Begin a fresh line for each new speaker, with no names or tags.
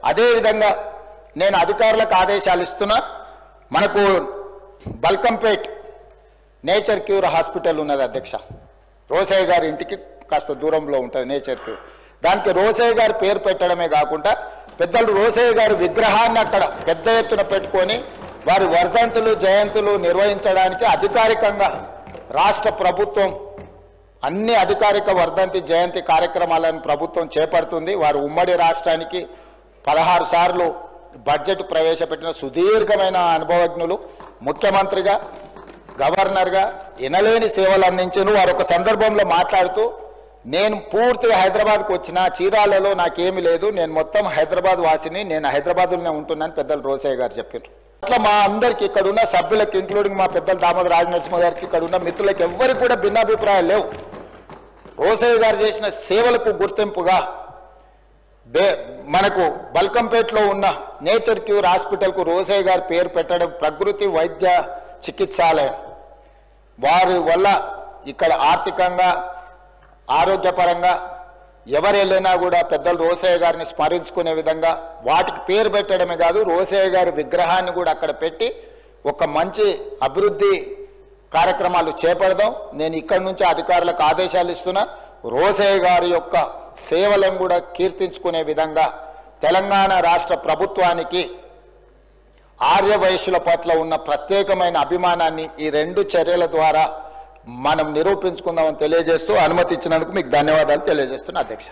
అదేవిధంగా నేను అధికారులకు ఆదేశాలు ఇస్తున్నా. మనకు బల్కంపేట్ నేచర్ క్యూర్ హాస్పిటల్ ఉన్నది అధ్యక్ష. రోసయ్య గారి ఇంటికి కాస్త దూరంలో ఉంటుంది నేచర్ క్యూర్. దానికి రోసయ్య గారి పేరు పెట్టడమే కాకుండా పెద్దలు రోసయ్య గారి విగ్రహాన్ని అక్కడ పెద్ద ఎత్తున పెట్టుకొని వారి వర్ధంతులు జయంతులు నిర్వహించడానికి అధికారికంగా రాష్ట్ర ప్రభుత్వం అన్ని అధికారిక వర్ధంతి జయంతి కార్యక్రమాలను ప్రభుత్వం చేపడుతుంది. వారు ఉమ్మడి రాష్ట్రానికి 16 సార్లు బడ్జెట్ ప్రవేశపెట్టిన సుదీర్ఘమైన అనుభవజ్ఞులు. ముఖ్యమంత్రిగా గవర్నర్గా ఎనలేని సేవలు అందించారు. వారు ఒక సందర్భంలో మాట్లాడుతూ నేను పూర్తిగా హైదరాబాద్కు వచ్చిన చీరాలలో నాకేమీ లేదు, నేను మొత్తం హైదరాబాద్ వాసిని, నేను హైదరాబాద్లోనే ఉంటున్నాను పెద్దలు రోసయ్య గారు చెప్పారు. అట్లా మా అందరికి ఇక్కడ ఉన్న సభ్యులకి ఇంక్లూడింగ్ మా పెద్దలు దామోదర రాజనరసింహ గారికి ఇక్కడ ఉన్న మిత్రులకి ఎవ్వరికి కూడా భిన్నాభిప్రాయాలు లేవు. రోసయ్య గారు చేసిన సేవలకు గుర్తింపుగా మనకు బల్కంపేటలో ఉన్న నేచర్ క్యూర్ హాస్పిటల్కు రోసయ్య గారి పేరు పెట్టడం ప్రకృతి వైద్య చికిత్సాలయం. వారి వల్ల ఇక్కడ ఆర్థికంగా ఆరోగ్యపరంగా ఎవరు వెళ్ళినా కూడా పెద్దలు రోసయ్య గారిని స్మరించుకునే విధంగా వాటికి పేరు పెట్టడమే కాదు, రోసయ్య గారి విగ్రహాన్ని కూడా అక్కడ పెట్టి ఒక మంచి అభివృద్ధి కార్యక్రమాలు చేపడదాం. నేను ఇక్కడి నుంచి అధికారులకు ఆదేశాలు ఇస్తున్నా. రోసయ్య గారి యొక్క సేవలను కూడా కీర్తించుకునే విధంగా తెలంగాణ రాష్ట్ర ప్రభుత్వానికి ఆర్యవైశ్యుల పట్ల ఉన్న ప్రత్యేకమైన అభిమానాన్ని ఈ 2 చర్యల ద్వారా మనం నిరూపించుకుందామని తెలియజేస్తూ అనుమతి ఇచ్చినందుకు మీకు ధన్యవాదాలు తెలియజేస్తున్నా అధ్యక్ష.